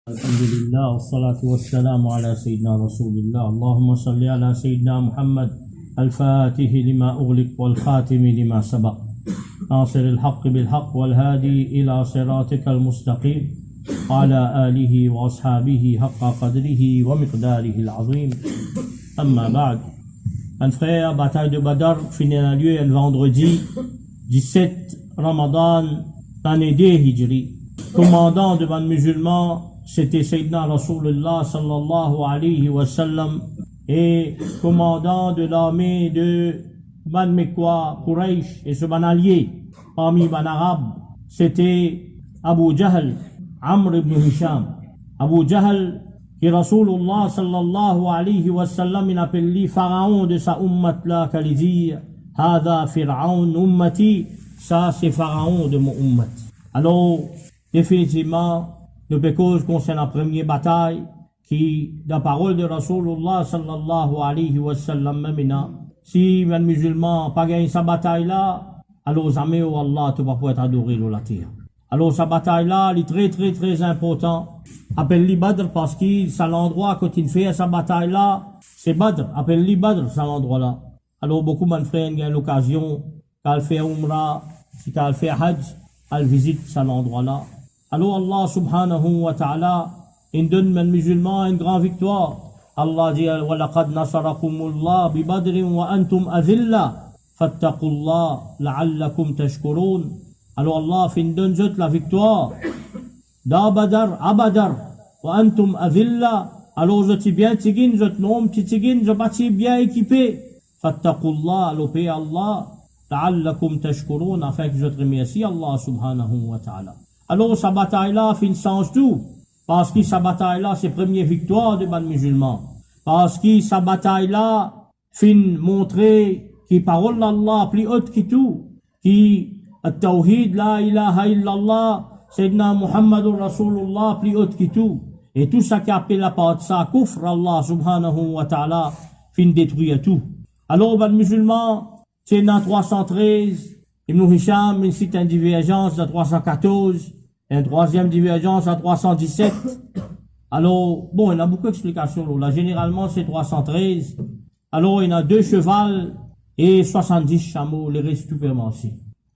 الحمد لله والصلاة والسلام على سيدنا رسول الله. اللهم صل على سيدنا محمد الفاتح لما أغلق والخاتم لما سبق ناصر الحق بالحق والهادي إلى صراطك المستقيم وعلى آله وأصحابه حق قدره ومقداره العظيم. أما بعد. Un frère, bataille de Badr finit à lieu le vendredi 17 Ramadan, l'année des Hijri. Commandant de ban musulmans, c'était Sayyidina Rasulullah sallallahu alayhi wa sallam, et commandant de l'armée de Ban Mekwa, Quraysh, et ce ban allié parmi ban arabes, c'était Abu Jahl, Amr ibn Hisham. Abu Jahl, qui Rasulullah sallallahu alayhi wa sallam, il appelle lui pharaon de sa ummat là, qu'elle dit Hada Fir'aun ummati, ça c'est pharaon de mon ummat. Alors, définitivement, nous pécons concernant la première bataille qui, la parole de Rasulullah sallallahu alayhi wa sallam, maintenant, si un musulman n'a pas gagné sa bataille là, alors jamais Allah tu vas pouvoir être adoré la terre. Alors sa bataille là, elle est très très très important. Appelle-lui Badr parce que c'est l'endroit quand il fait sa bataille là, c'est Badr. Appelle-lui Badr, c'est l'endroit là. Alors beaucoup de frères ont l'occasion, quand elle fait Umrah, si elle fait Hajj, elle visite cet endroit là. Alors Allah subhanahu wa ta'ala, il donne aux musulmans une grande victoire. Allah dit وَلَقَدْ نَصَرَكُمُ اللَّهُ بِبَدْرٍ وَأَنْتُمْ أَذِلَّةٌ فَاتَّقُوا اللَّهَ لَعَلَّكُمْ تَشْكُرُونَ. Alors Allah fait donne la victoire. Da Badr, à Badr, وَأَنْتُمْ أَذِلَّةٌ. Alors je suis bien tigin, je nom petit tigin, je bâtis bien équipé. فَاتَّقُوا اللَّهَ, alors paix Allah, لَعَلَّكُمْ تَشْكُرُونَ, afin que je te remercie Allah subhanahu wa ta'ala. Alors, sa bataille-là, fin change tout. Parce que sa bataille-là, c'est première victoire de ban musulmans. Parce que sa bataille-là, fin montrer que parole d'Allah plus haute que tout. Qui, at-tawhid, la ilaha illallah, Sayyidina Muhammadur Rasulullah, plus haute que tout. Et tout ça qui appelle la part de ça, kufr Allah subhanahu wa ta'ala, fin détruire tout. Alors, ban musulmans, c'est dans 313, Ibn Hisham, il cite une divergence de 314, une troisième divergence à 317. Alors, bon, il y a beaucoup d'explications. Là, généralement, c'est 313. Alors, il y a 2 chevals et 70 chameaux, les restes tout permanents.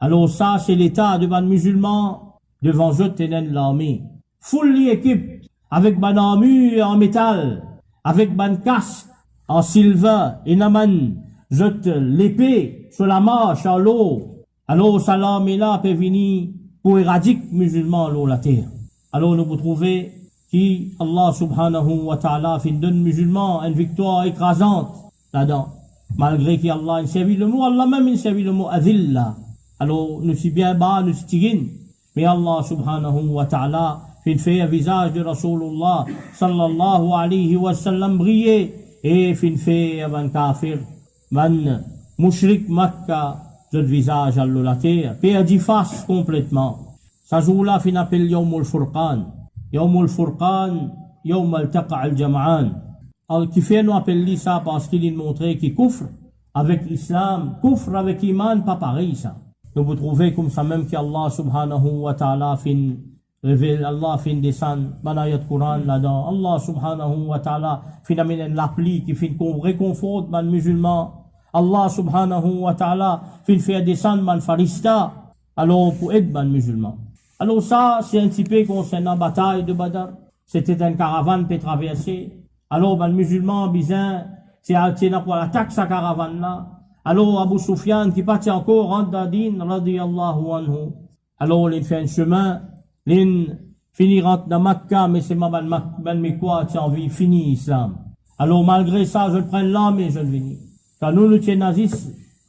Alors, ça, c'est l'état de ban musulmans devant eux tenant l'armée. Full équipe, avec ban armure en métal, avec ban casque en silver, et naman, jette l'épée sur la marche en l'eau. Alors, ça l'armée là peut venir pour éradiquer les musulmans sur la terre. Alors nous pouvons trouver qu'Allah subhanahu wa ta'ala fait donner aux musulmans une victoire écrasante là-dedans. Malgré qu'Allah a servi le mot, Allah même a servi le mot adilla. Alors nous sommes bien bas, nous sommes tigin. Mais Allah subhanahu wa ta'ala fait un visage de Rasulullah sallallahu alayhi wa sallam briller et fait un kafir, un mushrik Makkah, le visage à la terre, perdu face complètement. Ce jour-là, fin appelle Yawm al-Furqan. Yawm al-Furqan, Yawm al-Taqa al-Jam'an. Alors, qui fait nous appeler ça parce qu'il nous montrait qu'il kufr avec l'islam, kufr avec l'iman, pas pareil ça. Nous vous trouvez comme ça même qu'Allah subhanahu wa ta'ala fin révèle, Allah fin descend, banayat Quran là-dedans. Allah subhanahu wa ta'ala fin amène l'appli qui fin réconforte les musulmans. Allah subhanahu wa ta'ala fait faire descendre man farista, alors pour aider man musulmans. Alors ça, c'est un petit peu concernant la bataille de Badr. C'était une caravane qui traversait. Alors man musulmans, bizarre, c'est pour l'attaque sa caravane là. Alors Abu Sufyan qui partit encore rentre dans din, radiyallahu anhu. Alors il fait un chemin, il finit rentre dans Makkah, mais c'est man Mekwa qui a envie fini l'islam. Alors malgré ça, je le prends l'âme et je le finis. Quand nous tiens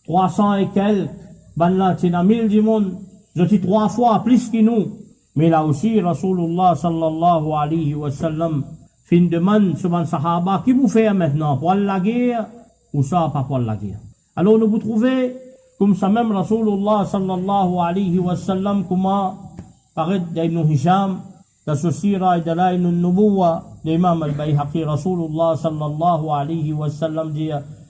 300 et quelques, ben là, tiens 1000 du monde, je dis 3 fois plus que nous. Mais là aussi, Rasulullah sallallahu alayhi wa sallam, fin demande sur les sahaba, qui vous fait maintenant, pour la guerre, ou ça, pas pour la guerre. Alors nous vous trouvez, comme ça même Rasulullah sallallahu alayhi wa sallam, comment, paraît d'Ibn Hisham, d'associera et d'Alaïn al-Nubuwa, l'imam al-Bayhaqi, Rasulullah sallallahu alayhi wa sallam, dit,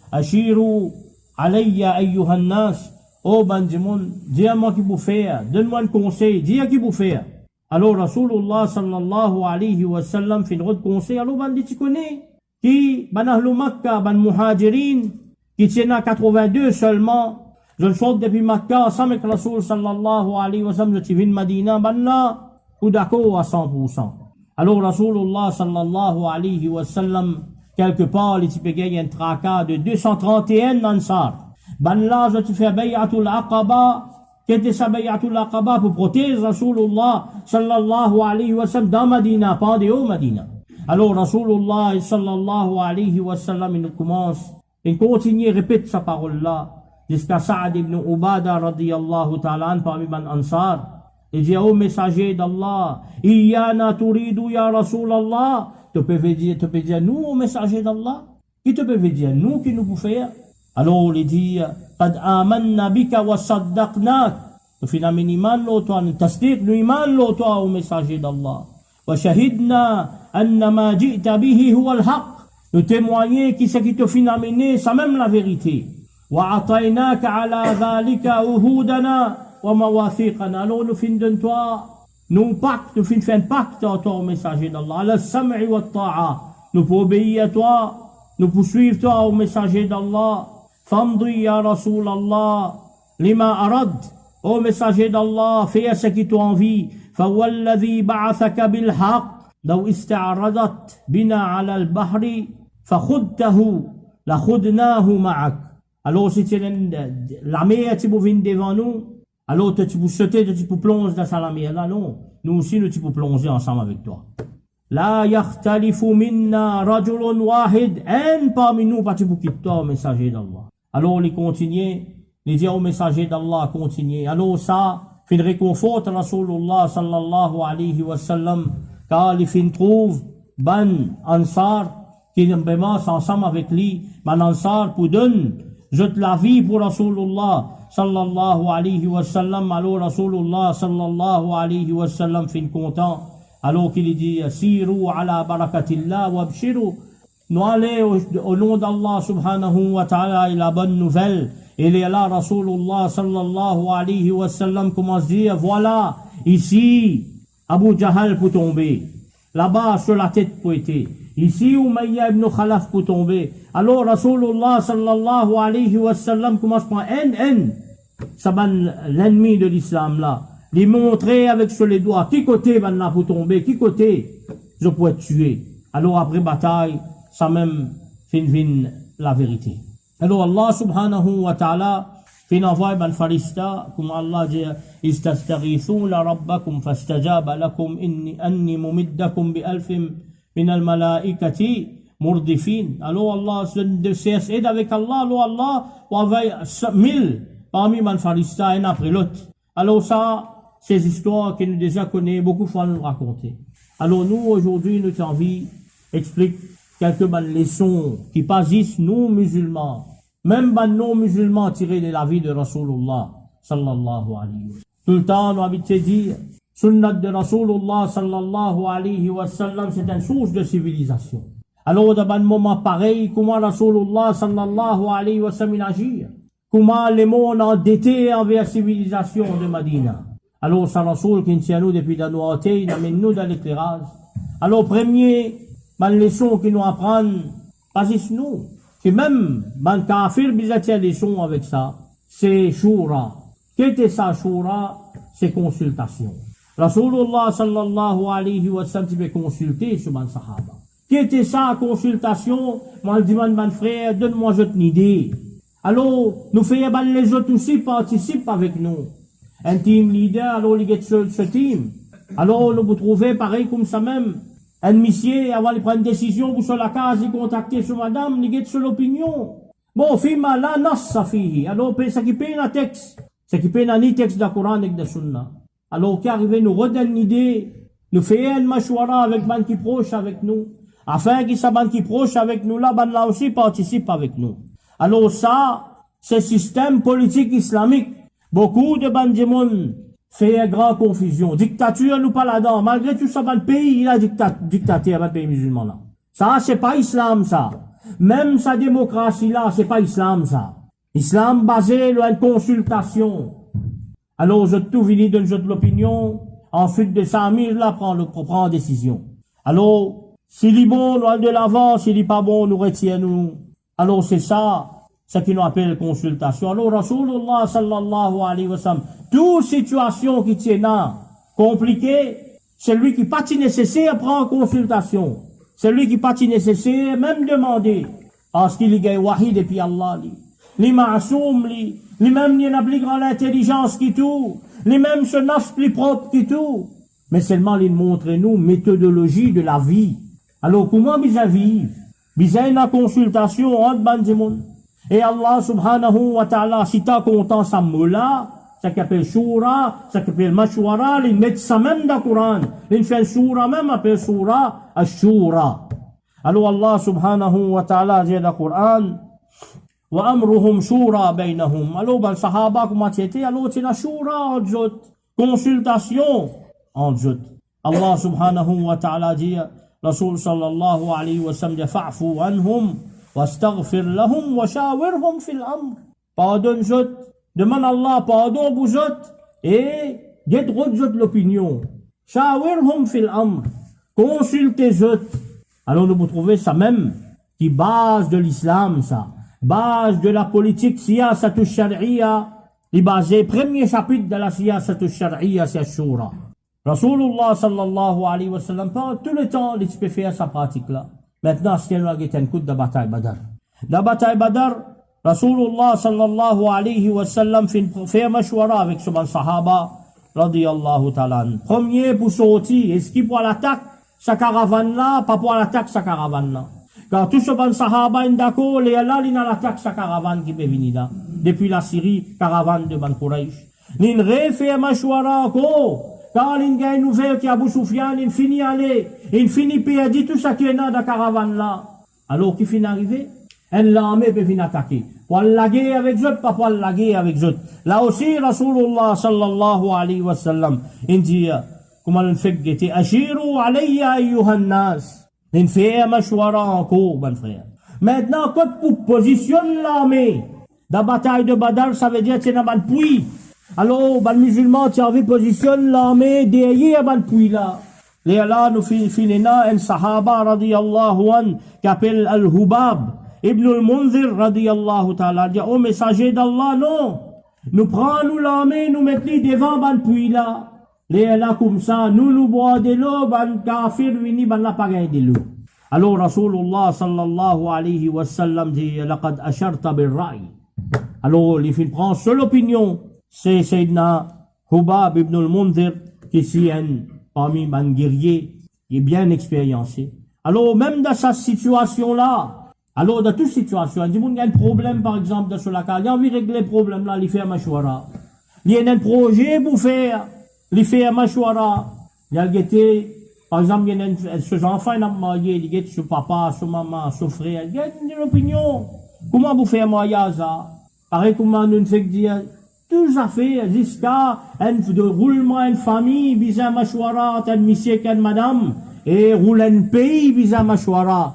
Ashiru alayya ayyuhan nas, oh ben du monde, dis-moi qui vous faire, donne-moi un conseil, dis à qui vous faire. Alors Rasulullah sallallahu alayhi wa sallam fin rod conseil, alors ban dit tu connais, qui ban ahlu Makkah, ban muhajirin, qui tiennent 82 seulement, je sors depuis Makkah, ensemble avec Rasul sallallahu alayhi wa sallam, je suis venu Madina, ban là, ou d'accord à 100%. Alors Rasulullah sallallahu alayhi wa sallam, quelque part, les types il y a un tracas de 231 Ansar. Ban là, je te fais Bay'atul Aqaba, qui était sa Bay'atul Aqaba pour protéger Rasulullah sallallahu alayhi wa sallam dans Madina, pas en dehors Madina. Alors Rasulullah sallallahu alayhi wa sallam, il commence, il continue, répète sa parole là, jusqu'à Sa'ad ibn Ubada radiyallahu ta'ala parmi ban Ansar. Il dit, oh messager d'Allah, Iyana turidu ya Rasulallah, tu peux dire nous, oh messager d'Allah, qui te peut dire nous, qui nous pouvons faire? Alors il dit, Qad amanna bika wa saddaqnak, tu fais un iman l'autre, un tasdiq, nous iman l'autre, oh messager d'Allah. Wa shahidna anna ma ji'ta bihi huwa al-haq, nous témoigner qui c'est qui te fait amener, c'est même la vérité. Wa ataynaka ala dhalika uhudana, alors nous finissons de toi, nous pacte, nous finissons un pacte à toi, au messager d'Allah. Ala sam'i wa ta'a, nous pour obéir à toi, nous pour suivre toi, au messager d'Allah. Famdi ya Rasulallah, lima arad, au messager d'Allah, fais ce qui t'a envie. Fawalladhi ba'athaka bil haq, law ista'radat bina ala al-bahri, fakhudtahu, la khudnahu ma'ak. Alors si tu la mer, tu viens devant nous, alors, tu peux sauter, tu peux plonger dans la mer. Là, non. Nous aussi, nous, tu peux plonger ensemble avec toi. La yakhtalifu minna rajulun wahid. Un parmi nous, pas tu peux quitter toi, au messager d'Allah. Alors, il continue. Il dit au messager d'Allah, continue. Alors, ça, fait réconfort à Rasulullah sallallahu alayhi wa sallam. Car il fin trouve, ban ansar, qui vraiment ensemble avec lui. Ban ansar, pour donner, jette la vie pour Rasulullah sallallahu alayhi wa sallam. Alors Rasulullah sallallahu alayhi wa sallam fin content, alors qu'il dit siru ala barakatillah wa abshiru, nous allons au nom d'Allah subhanahu wa ta'ala, et la bonne nouvelle. Et là Rasulullah sallallahu alayhi wa sallam commence à dire, voilà ici Abu Jahal peut tomber, là-bas sur la tête peut être, ici Umayya ibn Khalaf peut tomber. Alors Rasulullah sallallahu alayhi wa sallam commence par un, ça l'ennemi de l'islam là, lui montrer avec sur les doigts, qui côté va là pour tomber, qui côté je peux être tué. Alors après bataille, ça même fin la vérité. Alors Allah subhanahu wa ta'ala fin envoie ban farista, comme Allah dit, istastaghithuna rabbakum fastajaba lakum anni mumiddakum bi alfin min al malaikati murdifin. Alors Allah se aide avec Allah, alors Allah envoie 1000 parmi man farista un après l'autre. Alors ça, ces histoires que nous déjà connaissons, beaucoup de fois nous raconter. Alors nous aujourd'hui, nous avons envie d'expliquer quelques leçons qui passent nous musulmans, même non musulmans tirés de la vie de Rasulullah sallallahu alayhi wa sallam. Tout le temps, nous avons dit, sunnat de Rasulullah sallallahu alayhi wa sallam, c'est une source de civilisation. Alors, dans un moment pareil, comment Rasulullah sallallahu alayhi wa sallam agit? Comment les mondes endettés envers la civilisation de Madina? Alors, c'est Rasul qui tient nous depuis la noirté, il amène nous dans l'éclairage. Alors, premier, la leçon qui nous apprend, pas nous, que même, le kafir, il a une leçon avec ça, c'est Shura. Qu'est-ce que ça, Shura? C'est consultation. Rasulullah sallallahu alayhi wa sallam, il veut consulter sur les sahaba. Qu'est-ce que ça, consultation? Moi, je demande, mon frère, donne-moi une idée. Alors, nous faisons les autres aussi participent avec nous. Un team leader, alors il y a ce team. Alors, nous vous trouvez pareil comme ça même. Un monsieur, avant de prendre une décision pour sur la case, il contacter sur madame, il y a sur l'opinion. Bon, fima la nas sa fille. Alors, ça qui paye un texte. Ça qui paye un texte de la Coran et de la Sunna. Alors, qui arrive, nous redonne une idée. Nous faisons un mashwara avec man qui proche avec nous. Afin que ça ban qui proche avec nous là, ban là aussi participe avec nous. Alors ça, c'est système politique islamique. Beaucoup de bandimons fait une grande confusion. Dictature, nous pas là-dedans. Malgré tout ça, le pays, il a dictaté avec le pays musulman là. Ça, c'est pas islam, ça. Même sa démocratie là, c'est pas islam, ça. Islam basé sur une consultation. Alors, je tout venu de l'opinion. Ensuite de ça, Amir là prend décision. Alors, s'il est bon, nous allons de l'avant, s'il est pas bon, nous retirons. Alors c'est ça, ce qui nous appelle consultation. Alors Rasulullah sallallahu alayhi wa sallam, toute situation qui tient là, compliquée, c'est lui qui pas nécessaire prendre consultation. C'est lui qui pas nécessaire même demander. Parce qu'il y a wahid depuis Allah. Les ma'soum, les mêmes n'y a plus grande intelligence qui tout. Les mêmes se nafs plus propre qui tout. Mais seulement les montrer nous méthodologie de la vie. Alors comment bisa vivre? Bisa la consultation entre bandimoun. Et Allah subhanahu wa ta'ala, si t'as content sa moula, ça qu'appelle shura, ça qu'appelle mashwara, ils mettent ça même dans le Coran. Ils font shura même, appelle shura, ashura. Alors Allah subhanahu wa ta'ala dit dans le Coran, wa amruhum shura bainahum. Alors, ben, sahaba, comment c'était? Alors, c'est la shura en jot. Consultation en jot. Allah subhanahu wa ta'ala dit, Rasul sallallahu alayhi wa sallam, fa'fu anhum, wastaghfir lahum, wa shawirhum fil amr. Pardonne jot. Demande Allah pardon pour jot. Et, get jot l'opinion. Shawirhum fil amr. Consultez jot. Alors, nous vous trouvez ça même, qui base de l'islam, ça. Base de la politique siyasatu shari'a, les basés, premier chapitre de la siyasatu shari'a, c'est Shura. Rasulullah sallallahu alayhi wa sallam, pendant tout le temps, il peut faire sa pratique-là. Maintenant, c'est un coup de bataille Badr. La bataille Badr, Rasulullah sallallahu alayhi wa sallam fait mashwara avec son sahaba, radiyallahu ta'ala. Premier pour sortir, est-ce qu'il pour l'attaque, sa caravane-là, pas pour l'attaque, sa caravane-là. Car tout ce ban sahaba est d'accord, les Allah, il a l'attaque sa caravane qui peut venir là. Depuis la Syrie, caravane de Ban Quraysh. Il refait mashwara encore. Car il y a une nouvelle qui a Abu Sufyan, il finit aller. Il finit perdre tout ce qui est dans la caravane là. Alors, qui finit arriver? L'armée peut venir attaquer. Pour la guerre avec eux, pas pour la guerre avec eux. Là aussi, Rasulullah sallallahu alayhi wa sallam, il dit, comment on fait guetter? Ashiru alayya ayyuhan nas. Il fait un mashwara encore, bon frère. Maintenant, quand pour positionner l'armée, dans la bataille de Badr, ça veut dire que c'est dans le puits. Alors, les musulmans, tu as vu positionner l'armée derrière le puits là. Les là, nous finissons un sahaba, radiyallahu an, qui appelle Al-Hubab, Ibn al-Munzir, radiyallahu ta'ala, dit, oh, messager d'Allah, non. Nous prenons l'armée, nous mettons devant le puits là. Les là comme ça, nous bois de l'eau, ban kafir vini, ban la pagaille de l'eau. Alors Rasulullah sallallahu alayhi wa sallam dit, laqad asharta bil ra'i. Alors, il prend seule opinion, c'est Sayyidina Hubab ibn al-Munzir, qui est parmi ban guerriers, qui est bien expériencé. Alors, même dans cette situation-là, alors dans toute situation, il y a un problème, par exemple, dans ce cas, il a envie de régler le problème là, il fait un mashwara. Il y a un projet pour faire. Il fait un mashwara. Il a guetté, par exemple, il y a ce enfant, il a marié, il guette ce papa, ce maman, ce frère. Il y a une opinion. Comment vous faites un mariage, ça? Pareil, comment nous fait dire, tout ça fait, jusqu'à un roulement, une famille, visa mashwara, un monsieur, une madame, et roule un pays, visa mashwara.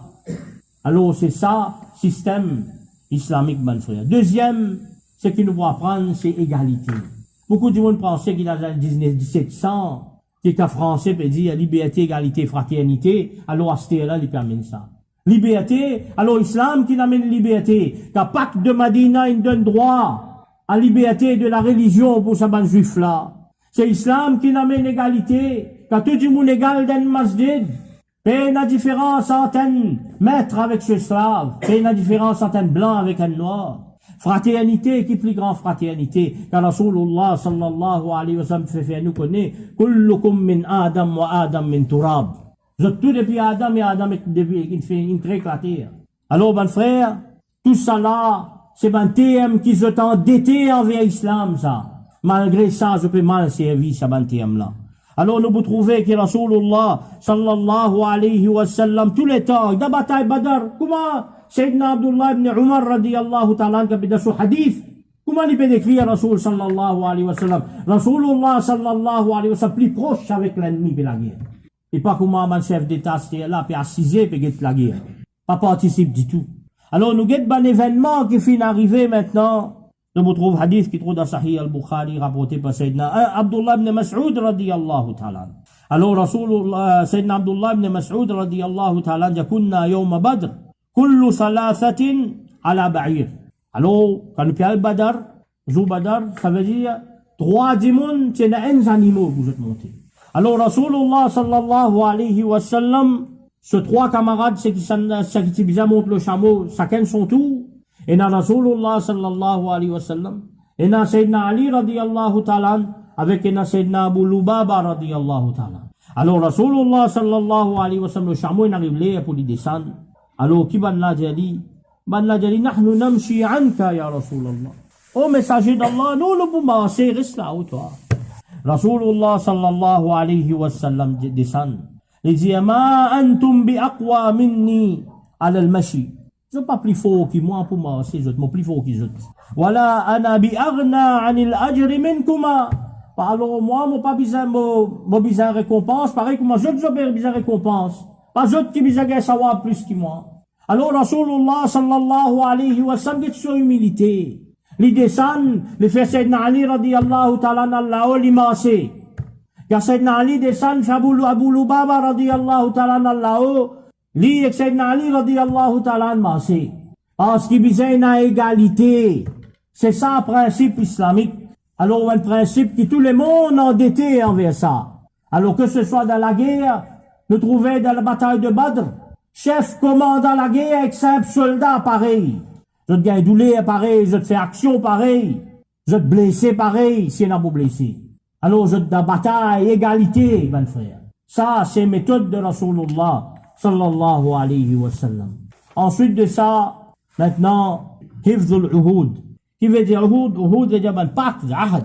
Alors, c'est ça, système islamique, mon frère. Deuxième, ce qu'il nous doit apprendre, c'est égalité. Beaucoup de monde pensait qu'il a dans le 1700, qu'un Français peut dire liberté, égalité, fraternité, alors à ce là il permet ça. Liberté, alors l'islam qui amène liberté, qu'à Pâques de Madina, il donne droit à liberté de la religion pour sa bande juif là. C'est l'islam qui amène égalité, qu'à tout le monde égal dans le masjid. Paye la différence entre un maître avec ce slave, paye la différence entre un blanc avec un noir. Fraternité, qui est plus grande fraternité? Car Rasulullah sallallahu alayhi wa sallam fait nous connaître, kullukum min Adam wa Adam min Turab. Vous êtes tous depuis Adam et Adam depuis une très éclaté. Alors, ben frère, tout ça là, c'est ben thème qui se endetté envers l'islam, ça. Malgré ça, je peux mal servir ça ben thème là. Alors, nous vous trouvez que Rasulullah sallallahu alayhi wa sallam, tous les temps, dans la bataille Badr, comment Sayyidina Abdullah ibn Umar radiyallahu ta'ala, qui a ce hadith, comment il peut décrire Rasul sallallahu alayhi wa sallam? Rasulullah sallallahu alayhi wa sallam, plus proche avec l'ennemi de la guerre. Et pas comment un chef d'État est là, puis assisé, puis guette la guerre. Pas participe du tout. Alors, nous guette un événement qui finit d'arriver maintenant. de vous trouve hadith qui trouve dans Sahih al-Bukhari rapporté par Sayyidina Abdullah ibn Mas'ud radiyallahu ta'ala. Alors Rasulullah Sayyidina Abdullah ibn Mas'ud radiyallahu ta'ala dit kunna yawma Badr kullu thalathatin ala ba'ir. Alors quand nous parlons Badr, jour Badr, ça veut dire 3 dimon, c'est un animaux que vous êtes montés. Alors Rasulullah sallallahu alayhi wa sallam, ce 3 camarades, c'est qui bizarre montent le chameau, chacun son tour. Et na Rasulullah sallallahu alayhi wa sallam, et na Sayyidina Ali radiyallahu ta'ala, avec na Sayyidina Abu Lubaba radiyallahu ta'ala. Alors Rasulullah sallallahu alayhi wa sallam, le chameau il arrive là pour lui descendre. Alors qui ban la dit, nahnu namshi anka ya Rasulullah. Oh messager d'Allah, nous le pouvons passer, reste là où toi. Rasulullah sallallahu alayhi wa sallam descend. Il dit, ma antum bi aqwa minni ala al-mashi. Je suis pas plus fort que moi pour marcher, je suis plus fort que les autres. Wala ana bi aghna anil ajri minkuma. Alors moi, mon pas besoin de récompense, pareil que moi, je n'ai besoin de récompense. Pas d'autres qui besoin de savoir plus que moi. Alors Rasulullah sallallahu alayhi wa sallam dit sur humilité. Les descendent, les fait Sayyidina Ali radiyallahu ta'ala n'Allah l'immense. Car Sayyidina Ali descend, fait Abu Lubaba radiyallahu ta'ala n'Allah li ak Sayyidina Ali radiyallahu ta'ala n'immense. Parce qu'il besoin d'une égalité. C'est ça le principe islamique. Alors, on a le principe que tout le monde est endetté envers ça. Alors que ce soit dans la guerre, nous trouvons dans la bataille de Badr, chef commandant la guerre avec 5 soldats pareil. Je te gagne douleur pareil, je te fais action pareil, je te blessé pareil, si on a beau blessé. Alors, je te dans bataille, égalité, mon frère. Ça, c'est méthode de Rasulullah, sallallahu alayhi wa sallam. Ensuite de ça, maintenant, hifzul uhud. Qui veut dire uhud? Uhud veut dire un pacte, ahad.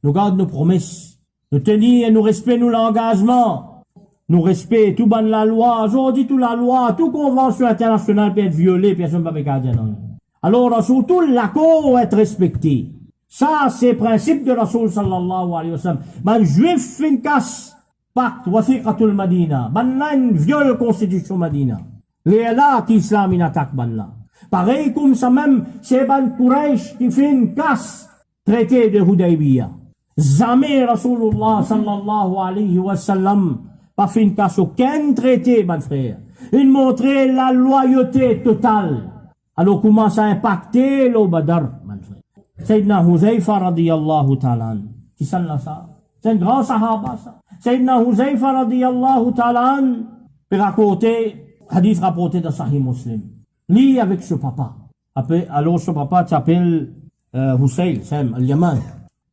Nous gardons nos promesses. Nous tenir, nous respecter, nous l'engagement. Nous respecter, tout ban la loi. Aujourd'hui, toute la loi, toute convention internationale peut être violée, personne ne peut garder non. Alors, surtout, l'accord va être respecté. Ça, c'est le principe de Rasul sallallahu alayhi wa sallam. Man juif fin casse, pacte, wathiqatul Madina. Man là, une viole constitution Madina. Les là, qui islam, in attaque, ban là. Pareil comme ça même, c'est ban Quraysh qui fait une casse, traité de Hudaybiyah. Jamais Rasulullah sallallahu alayhi wa sallam, pas fait une casse aucun traité, mon frère. Il montrait la loyauté totale. Alors, comment ça a impacté le Badr, mon frère? Sayyidina Huzaifa radiyallahu ta'ala. Qui s'en là ça? C'est un grand sahaba, ça. Sayyidina Huzaifa radiyallahu ta'ala, peut raconter, hadith rapporté dans Sahih Muslim. Lui avec ce papa. Alors, ce papa s'appelle Hussein, Sam, al-Yaman.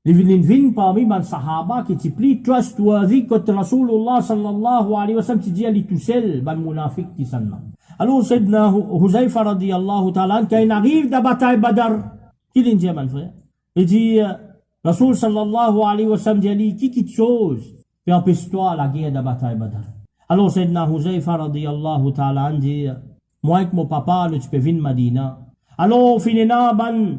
Il vient parmi les sahaba qui est plus trustworthy que Rasulullah sallallahu alayhi wa sallam qui dit à lui tout seul, les munafiq qui s'en là. Alors, Sayyidina Huzaifa radiyallahu ta'ala, quand il arrive dans la bataille Badr, qu'il dit, mon frère? Il dit, Rasul sallallahu alayhi wa sallam dit, qui quitte chose, puis empêche-toi la guerre de la bataille Badr. Alors, Sayyidina Huzaifa radiyallahu ta'ala dit, moi avec mon papa, tu peux venir Madina. Alors, finina, ban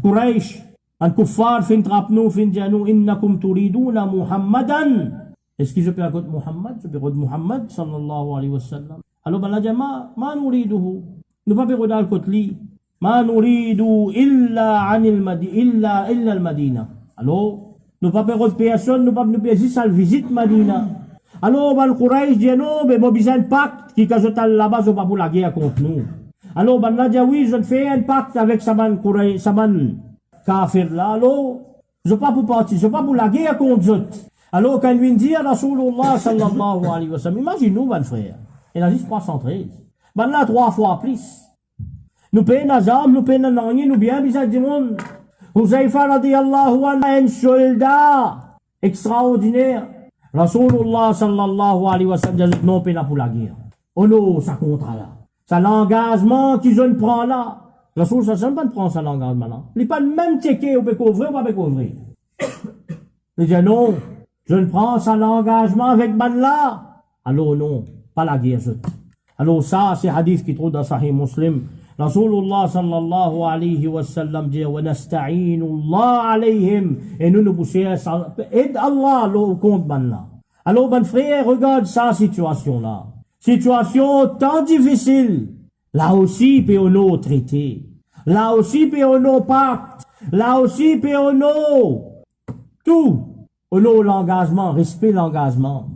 Quraysh, ban kuffar, fin trapnou, fin dianou, innakum turiduna Muhammadan. Est-ce que je peux raconter Muhammad? Je peux raconter Muhammad, sallallahu alayhi wa sallam. Alors, ben la jama, ma nouriduhu. Nous pas raconter le côté. Ma nouridu illa al-Madina. Alors, nous pas raconter personne, nous pas nous payer ça, visite Madina. Alors, ben Quraysh dit non, mais bon, besoin de pacte, qui quand je t'ai là-bas, je pas pour la guerre contre nous. Alors, ben là dit oui, je fais un pacte avec Saman Quraysh, Saman Kafir là. Alors, je pas pour partir, je pas pour la guerre contre eux. Alors, quand il dit à Rasulullah sallallahu alayhi wa sallam, imagine-nous, ben frère, il a dit 313. Ben là, 3 fois plus. Nous payons nos armes, nous payons nos nids, nous bien, bizarre du monde. Huzaifa radiyallahu anhu, un soldat extraordinaire. Rasulullah sallallahu alayhi wa sallam dit non, pas pour la guerre. Oh non, ça compte là. C'est l'engagement qu'ils ont prend là. Rasul sallallahu alayhi wa sallam ne prend ça l'engagement là. Il n'est pas même checké ou pas couvrir ou pas couvrir. Il dit non, je ne prends ça l'engagement avec man là. Alors non, pas la guerre. Alors ça, c'est hadith qui trouve dans Sahih Muslim. Rasulullah sallallahu alayhi wa sallam dit wa nasta'inu Allah alayhim et nous poussons aide Allah le compte maintenant. Alors ben frère, regarde sa situation là. Situation tant difficile. Là aussi peut on traiter. Là aussi peut on pacte. Là aussi, puis tout. L'engagement, respect l'engagement.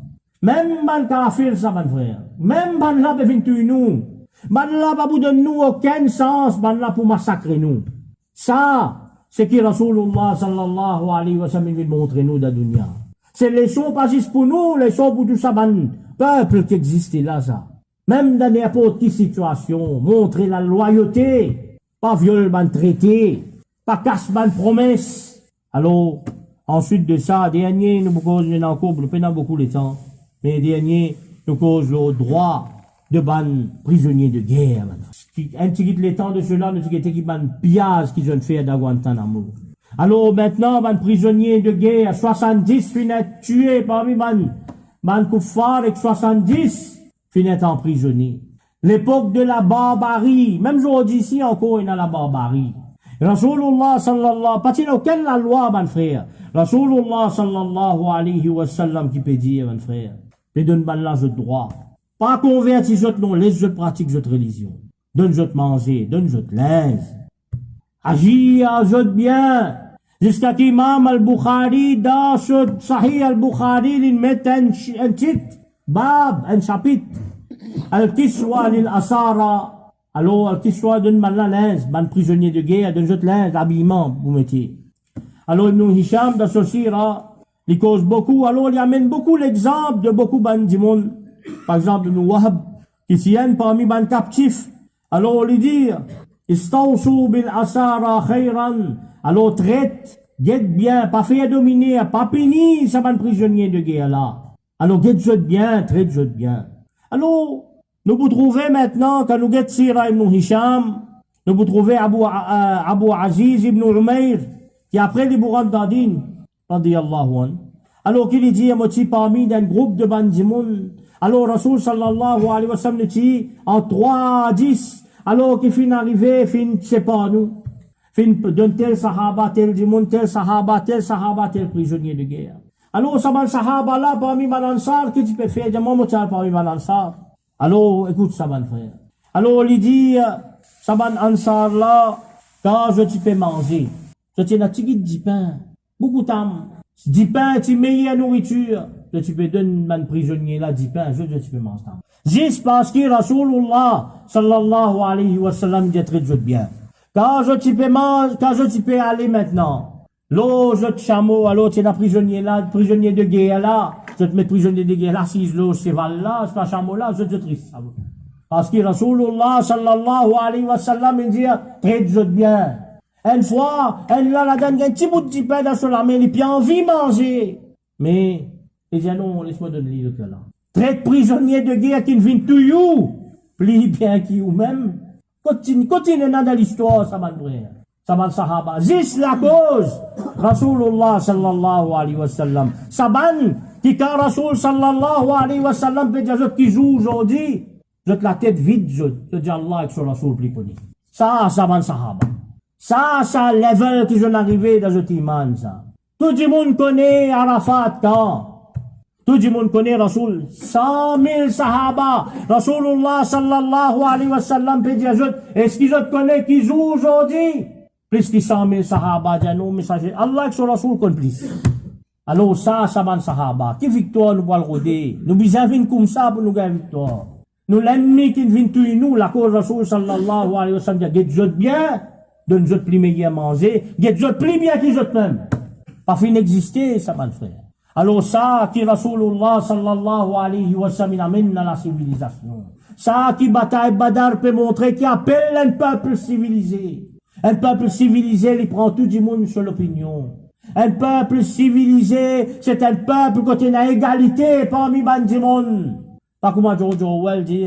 Même ban kafir, ça, ban frère. Même ban là, ben tuer nous. Ban là, pas vous donne nous aucun sens, ban là pour massacrer nous. Ça, c'est qui Rasulullah sallallahu alayhi wa sallam veut montrer nous dans la dunya. C'est les leçons pas juste pour nous, les leçons pour tout ça, ban peuple qui existe là, ça. Même dans n'importe quelle situation, montrer la loyauté, pas viol ban traité, pas casse ban promesse. Alors, ensuite de ça, dernier, nous cause encore, nous prenons beaucoup de temps, mais dernier, nous cause le droit de ban prisonniers de guerre. Un petit le temps de cela, nous avons qui ban pillage qu'ils ont fait à Guantanamo. Alors maintenant, ban prisonniers de guerre, 70 finit tués parmi ban kuffar et 70 finit emprisonnés. L'époque de la barbarie, même aujourd'hui ici encore, il y a la barbarie. Rasulullah sallallahu, pas il aucune la loi, mon frère. Rasulullah sallallahu alayhi wa sallam qui peut dire, mon frère, mais donne ban là, je droit. Pas convertir je non, laisse je pratique cette religion. Donne je manger, donne je linge. Agir je bien. Jusqu'à qu'Imam al-Bukhari, dans ce Sahih al-Bukhari, il met un titre, bab, un chapitre. Al-Kiswa lil-Asara. Alors, Al-Kiswa donne man la linge, ban prisonnier de guerre, donne je linge, l'habillement, vous mettez. Alors, Ibn Hisham, dans ce sira, il cause beaucoup. Alors, il amène beaucoup l'exemple de beaucoup du monde. Par exemple, nous Wahab, qui tiennent parmi ban captifs. Alors, on lui dit, Istawsu bil asara khayran. Alors, traite, guette bien, pas fait dominer, pas puni, ça ban prisonnier de guerre là. Alors, guette bien, traite bien. Alors, nous vous trouvez maintenant, quand nous guette Sira ibn Hisham, nous vous trouvez Abu Aziz ibn Umayr, qui après les bourrades d'Adin, radiyallahu anhu. Alors qu'il dit, moi, parmi d'un groupe de bandimoun, alors Rasul sallallahu alayhi wa sallam dit, en 3 à 10, alors qu'il finit arrivé, c'est pas nous. Fin d'un tel sahaba, tel dimoun, tel sahaba, tel prisonnier de guerre. Alors, ça ban sahaba là, parmi Malansar, qu'est-ce que tu peux faire? Dis-moi, moi, parmi Malansar. Alors, écoute, ça ban frère. Alors, il dit, ça ban ansar là, quand je tu peux manger. Je tiens la tigite du pain. Beaucoup d'âme. Du pain, tu meilleure nourriture. Tu peux donner un prisonnier là, du pain, je tu peux manger. Juste parce que Rasulullah, sallallahu alayhi wa sallam, dit très bien. Quand je peux aller maintenant. L'eau, je te chameau, alors tu es un prisonnier là, prisonnier de guerre là. Je te mets prisonnier de guerre là, si l'eau, cheval là, c'est pas chameau là, je te triste. Parce que Rasulullah, sallallahu alayhi wa sallam, il dit, très bien. Une fois, elle a la donne un petit bout de pain dans son armée, il a envie de manger. Mais, il dit, non, laisse-moi donner le là. Traite prisonnier de guerre qui ne vient tout you, plie bien qui ou même. Continue dans l'histoire, ça m'a frère. Ça m'a sahaba. Zis la cause. Rasulullah sallallahu alayhi wa sallam. Saban, qui quand Rasul sallallahu alayhi wa sallam peut dire, je qui joue aujourd'hui, je te la tête vide, je dis Allah avec son Rasul plus connu. Ça m'a sahaba. Ça, level qui sont arrivés dans ce iman, ça. Tout le monde connaît Arafat quand. Tout le monde connaît Rasul. 100 000 sahaba. Rasulullah sallallahu alayhi wa sallam peut dire, est-ce qu'ils te connaissent qui jouent aujourd'hui? Plus que 100 000 sahaba, disent non, messager. Allah et son Rasul connaissent plus. Alors ça man sahaba. Qui victoire nous va le roder? Nous besoin comme ça pour nous gagner victoire. Nous l'ennemi qui vient tuer nous, la cause Rasul sallallahu alayhi wa sallam dit, get bien. Donne je plus meilleur à manger, get je plus bien qu'ils autres même. Pas fin d'exister, ça va le faire. Alors ça, qui Rasulullah sallallahu alayhi wa sallam amène dans la civilisation. Ça, qui bataille Badar peut montrer qu'il appelle un peuple civilisé. Un peuple civilisé, il prend tout le monde sur l'opinion. Un peuple civilisé, c'est un peuple qui a une égalité parmi les monde. Pas comme George Orwell dit,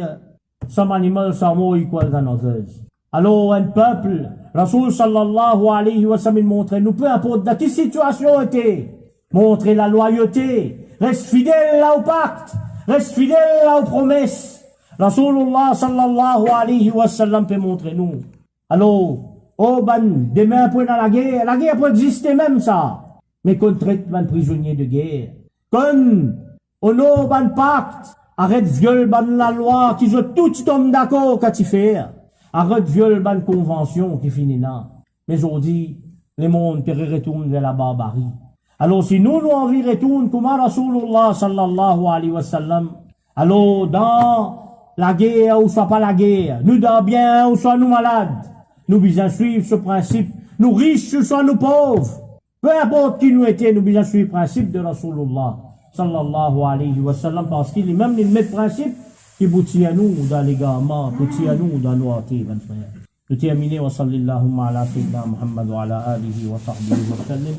some animals are more equal than others. Alors, un peuple, Rasul sallallahu alayhi wa sallam montrer, nous peu importe dans quelle situation était, montrer la loyauté, reste fidèle là au pacte, reste fidèle là aux promesses. Rasulullah sallallahu alayhi wa sallam peut montrer nous. Alors, demain après dans la guerre peut exister même ça. Mais qu'on traite un prisonnier de guerre. Qu'on, on a un pacte, arrête viol la loi, qu'ils ont tous tombé d'accord quand tu fais. Arrête viol ban convention qui finit là. Mais aujourd'hui, le monde qui retourne vers la barbarie. Alors si nous envie retourne comme Rasulullah sallallahu alayhi wa sallam, alors dans la guerre ou soit pas la guerre, nous dans bien ou soit nous malades, nous besoin suivre ce principe, nous riches ou soit nous pauvres, peu importe qui nous était, nous besoin suivre le principe de Rasulullah sallallahu alayhi wa sallam, parce qu'il est même le même principe qui boutit à nous dans l'égarement, boutit à nous dans nos hâtés. Nous terminons wa sallallahu ala sayyidina Muhammad wa ala alihi wa sahbihi wa sallam.